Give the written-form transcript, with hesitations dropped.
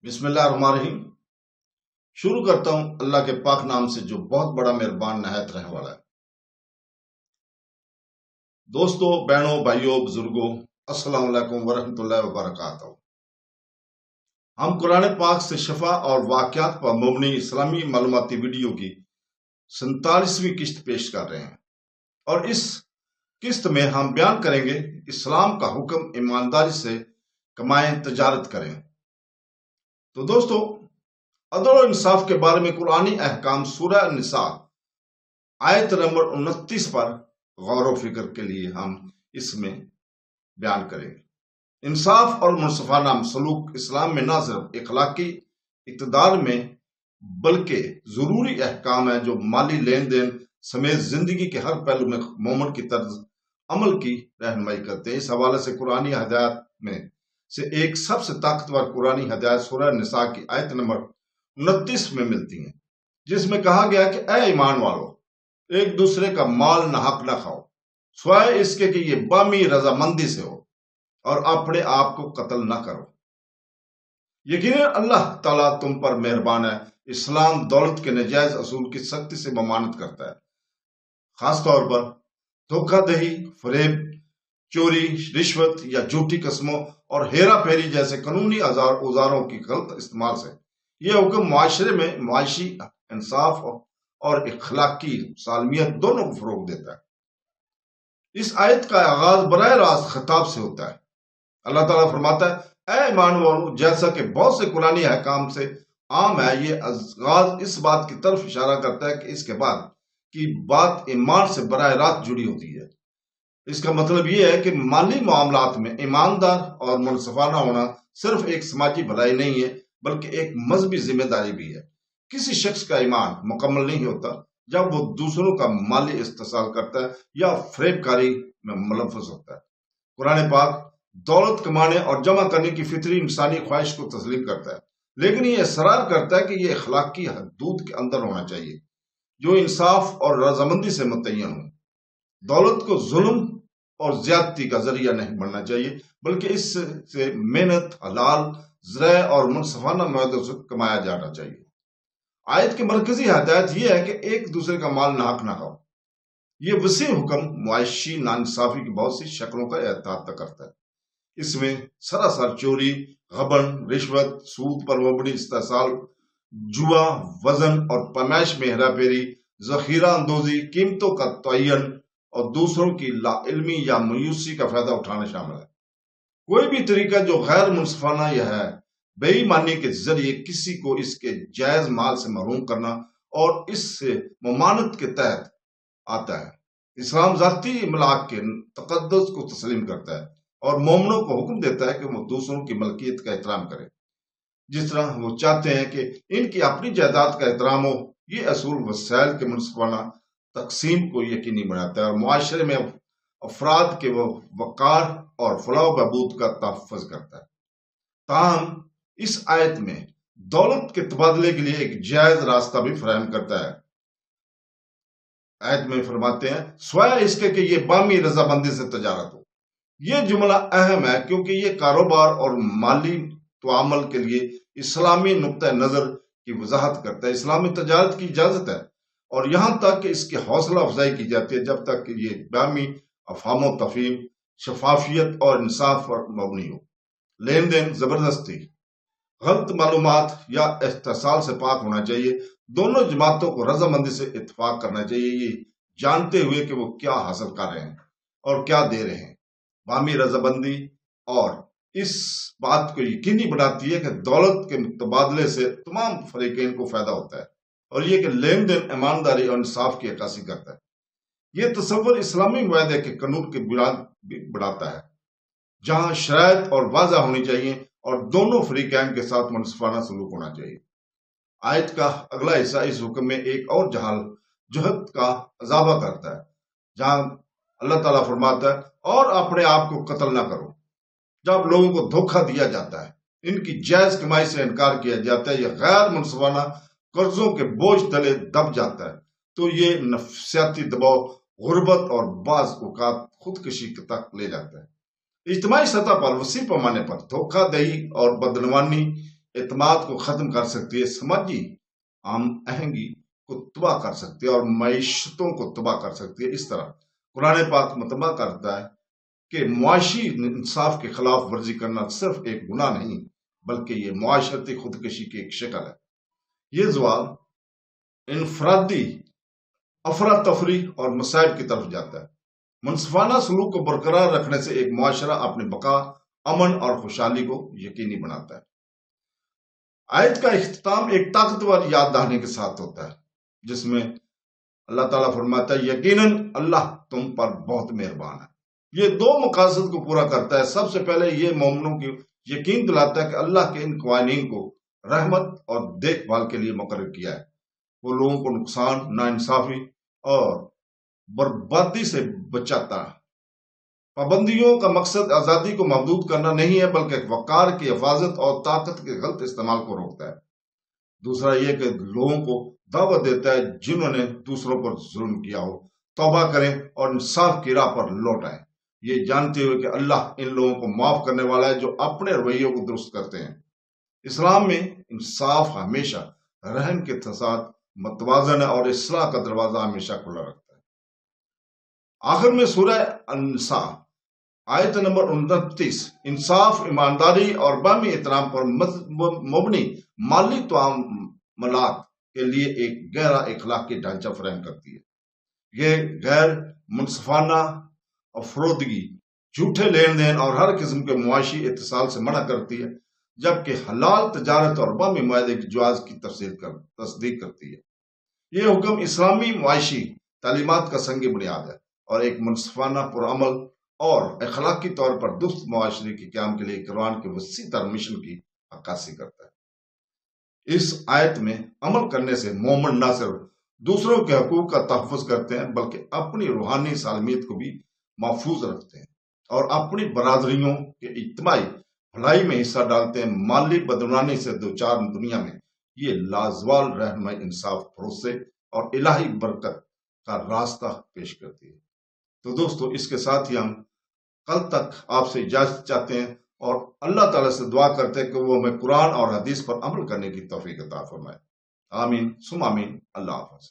بسم اللہ الرحمن الرحیم۔ شروع کرتا ہوں اللہ کے پاک نام سے جو بہت بڑا مہربان نہایت رحم والا ہے۔ دوستو، بہنوں، بھائیوں، بزرگوں، السلام علیکم ورحمۃ اللہ وبرکاتہ۔ ہم قرآن پاک سے شفا اور واقعات پر مبنی اسلامی معلوماتی ویڈیو کی 47ویں قسط پیش کر رہے ہیں، اور اس قسط میں ہم بیان کریں گے اسلام کا حکم ایمانداری سے کمائیں، تجارت کریں۔ تو دوستو، عدل و انصاف کے بارے میں قرآنی احکام سورہ النساء آیت نمبر 29 پر غور و فکر کے لیے ہم اس میں بیان کریں گے۔ انصاف اور منصفانہ سلوک اسلام میں نہ صرف اخلاقی اقتدار میں بلکہ ضروری احکام ہیں جو مالی لین دین سمیت زندگی کے ہر پہلو میں مومن کی طرز عمل کی رہنمائی کرتے ہیں۔ اس حوالے سے قرآنی ہدایات میں سے ایک سب سے طاقتور قرآنی ہدایت سورہ النساء کی آیت نمبر 29 میں ملتی ہیں، جس میں کہا گیا کہ اے ایمان والو، ایک دوسرے کا مال ناحق نہ کھاؤ، سوائے اس کے کہ یہ بامی رضامندی سے ہو، اور اپنے آپ کو قتل نہ کرو۔ یقیناً اللہ تعالیٰ تم پر مہربان ہے۔ اسلام دولت کے نجائز اصول کی سختی سے ممانعت کرتا ہے، خاص طور پر دھوکہ دہی، فریب، چوری، رشوت یا جھوٹی قسموں اور ہیرا پھیری جیسے قانونی اوزاروں کی غلط استعمال سے۔ یہ حکم معاشرے میں معاشی انصاف اور اخلاقی سالمیت دونوں کو فروغ دیتا ہے۔ اس آیت کا آغاز براہ راست خطاب سے ہوتا ہے۔ اللہ تعالیٰ فرماتا ہے، اے ایمان والو، جیسا کہ بہت سے قرآنی احکام سے عام ہے، یہ آغاز اس بات کی طرف اشارہ کرتا ہے کہ اس کے بعد کی بات ایمان سے براہ راست جڑی ہوتی ہے۔ اس کا مطلب یہ ہے کہ مالی معاملات میں ایماندار اور منصفانہ ہونا صرف ایک سماجی بھلائی نہیں ہے بلکہ ایک مذہبی ذمہ داری بھی ہے۔ کسی شخص کا ایمان مکمل نہیں ہوتا جب وہ دوسروں کا مالی استحصال کرتا ہے یا فریب کاری میں ملوث ہوتا ہے۔ قرآن پاک دولت کمانے اور جمع کرنے کی فطری انسانی خواہش کو تسلیم کرتا ہے، لیکن یہ اصرار کرتا ہے کہ یہ اخلاقی حدود کے اندر ہونا چاہیے جو انصاف اور رضامندی سے متعین ہو۔ دولت کو ظلم اور زیادتی کا ذریعہ نہیں بننا چاہیے بلکہ اس سے محنت، حلال ذرائع اور منصفانہ معاہدوں سے کمایا جانا چاہیے۔ آیت کی مرکزی ہدایت یہ ہے کہ ایک دوسرے کا مال ناحق نہ کھاؤ۔ یہ وسیع حکم معاشی ناانصافی کی بہت سی شکلوں کا احاطہ کرتا ہے۔ اس میں سراسر چوری، غبن، رشوت، سود پر مبنی استحصال، جوا، وزن اور پیمائش میں ہیرا پھیری، ذخیرہ اندوزی، قیمتوں کا تعین اور دوسروں کی لا علمی یا مایوسی کا فائدہ اٹھانا شامل ہے۔ کوئی بھی طریقہ جو غیر منصفانہ یہ ہے، بے ایمانی کے ذریعے کسی کو اس کے جائز مال سے محروم کرنا اور اس سے ممانعت کے تحت آتا ہے۔ اسلام ذاتی املاک کے تقدس کو تسلیم کرتا ہے اور مومنوں کو حکم دیتا ہے کہ وہ دوسروں کی ملکیت کا احترام کریں جس طرح وہ چاہتے ہیں کہ ان کی اپنی جائیداد کا احترام ہو۔ یہ اصول وسائل کے منصفانہ تقسیم کو یقینی بناتا ہے اور معاشرے میں افراد کے وقار اور فلاح و بہبود کا تحفظ کرتا ہے۔ تاہم اس آیت میں دولت کے تبادلے کے لیے ایک جائز راستہ بھی فراہم کرتا ہے۔ آیت میں فرماتے ہیں، سوائے اس کے کہ یہ بامی رضامندی سے تجارت ہو۔ یہ جملہ اہم ہے کیونکہ یہ کاروبار اور مالی تعامل کے لیے اسلامی نقطہ نظر کی وضاحت کرتا ہے۔ اسلامی تجارت کی اجازت ہے اور یہاں تک کہ اس کی حوصلہ افزائی کی جاتی ہے جب تک کہ یہ بامی افہام و تفہیم، شفافیت اور انصاف پر مبنی ہو۔ لین دین زبردستی، غلط معلومات یا استحصال سے پاک ہونا چاہیے۔ دونوں جماعتوں کو رضامندی سے اتفاق کرنا چاہیے، یہ جانتے ہوئے کہ وہ کیا حاصل کر رہے ہیں اور کیا دے رہے ہیں۔ بامی رضامندی اور اس بات کو یقینی بناتی ہے کہ دولت کے تبادلے سے تمام فریقین کو فائدہ ہوتا ہے اور یہ کہ لین دین ایمانداری اور انصاف کی عکاسی کرتا ہے۔ یہ تصور اسلامی معاہدے کے قانون کی بنیاد بناتا ہے جہاں شرائط اور واضح ہونی چاہیے اور دونوں فریقین کے ساتھ منصفانہ سلوک ہونا چاہیے۔ آیت کا اگلا حصہ اس حکم میں ایک اور جہت کا اضافہ کرتا ہے جہاں اللہ تعالیٰ فرماتا ہے، اور اپنے آپ کو قتل نہ کرو۔ جب لوگوں کو دھوکہ دیا جاتا ہے، ان کی جائز کمائی سے انکار کیا جاتا ہے یا غیر منصفانہ قرضوں کے بوجھ تلے دب جاتا ہے تو یہ نفسیاتی دباؤ، غربت اور بعض اوقات خودکشی تک لے جاتا ہے۔ اجتماعی سطح پر وسیع پیمانے پر دھوکہ دہی اور بدعنوانی اعتماد کو ختم کر سکتی ہے، سماجی ہم آہنگی کو تباہ کر سکتی ہے اور معیشتوں کو تباہ کر سکتی ہے۔ اس طرح قرآن پاک متنبع کرتا ہے کہ معاشی انصاف کے خلاف ورزی کرنا صرف ایک گناہ نہیں بلکہ یہ معاشرتی خودکشی کی ایک شکل ہے۔ یہ زوال انفرادی افراتفری اور مصائب کی طرف جاتا ہے۔ منصفانہ سلوک کو برقرار رکھنے سے ایک معاشرہ اپنی بقا، امن اور خوشحالی کو یقینی بناتا ہے۔ آیت کا اختتام ایک طاقتور یاد دہانی کے ساتھ ہوتا ہے جس میں اللہ تعالیٰ فرماتا ہے یقیناً اللہ تم پر بہت مہربان ہے۔ یہ دو مقاصد کو پورا کرتا ہے۔ سب سے پہلے یہ مومنوں کی یقین دلاتا ہے کہ اللہ کے ان قوانین کو رحمت اور دیکھ بھال کے لیے مقرر کیا ہے۔ وہ لوگوں کو نقصان، ناانصافی اور بربادی سے بچاتا ہے۔ پابندیوں کا مقصد آزادی کو محدود کرنا نہیں ہے بلکہ وقار کی حفاظت اور طاقت کے غلط استعمال کو روکتا ہے۔ دوسرا یہ کہ لوگوں کو دعوت دیتا ہے جنہوں نے دوسروں پر ظلم کیا ہو توبہ کریں اور انصاف کی راہ پر لوٹ آئیں، یہ جانتے ہوئے کہ اللہ ان لوگوں کو معاف کرنے والا ہے جو اپنے رویوں کو درست کرتے ہیں۔ اسلام میں انصاف ہمیشہ رحم کے ساتھ متوازن ہے اور اصلاح کا دروازہ ہمیشہ کھلا رکھتا ہے۔ آخر میں سورہ النساء آیت نمبر 29 انصاف، ایمانداری اور باہمی احترام پر مبنی مالی تعاملات کے لیے ایک گہرا اخلاقی ڈھانچہ فراہم کرتی ہے۔ یہ غیر منصفانہ افروتگی، جھوٹے لین دین اور ہر قسم کے معاشی اتصال سے منع کرتی ہے، جبکہ حلال تجارت اور باہمی معاہدے کی جواز کی تصدیق کرتی ہے۔ یہ حکم اسلامی معاشی تعلیمات کا سنگ بنیاد ہے اور ایک منصفانہ، پرعمل اور اخلاقی طور پر درست معاشرے کے قیام کے لیے قرآن کے وسیع تر مشن کی عکاسی کرتا ہے۔ اس آیت میں عمل کرنے سے مومن نہ صرف دوسروں کے حقوق کا تحفظ کرتے ہیں بلکہ اپنی روحانی سالمیت کو بھی محفوظ رکھتے ہیں اور اپنی برادریوں کے اجتماعی بھلائی میں حصہ ڈالتے ہیں۔ مالی بدعنوانی سے دوچار دنیا میں یہ لازوال رہنمائی انصاف، بھروسے اور الہی برکت کا راستہ پیش کرتی ہے۔ تو دوستو، اس کے ساتھ ہی ہم کل تک آپ سے اجازت چاہتے ہیں اور اللہ تعالیٰ سے دعا کرتے ہیں کہ وہ ہمیں قرآن اور حدیث پر عمل کرنے کی توفیق عطا فرمائے۔ آمین ثم آمین۔ اللہ حافظ۔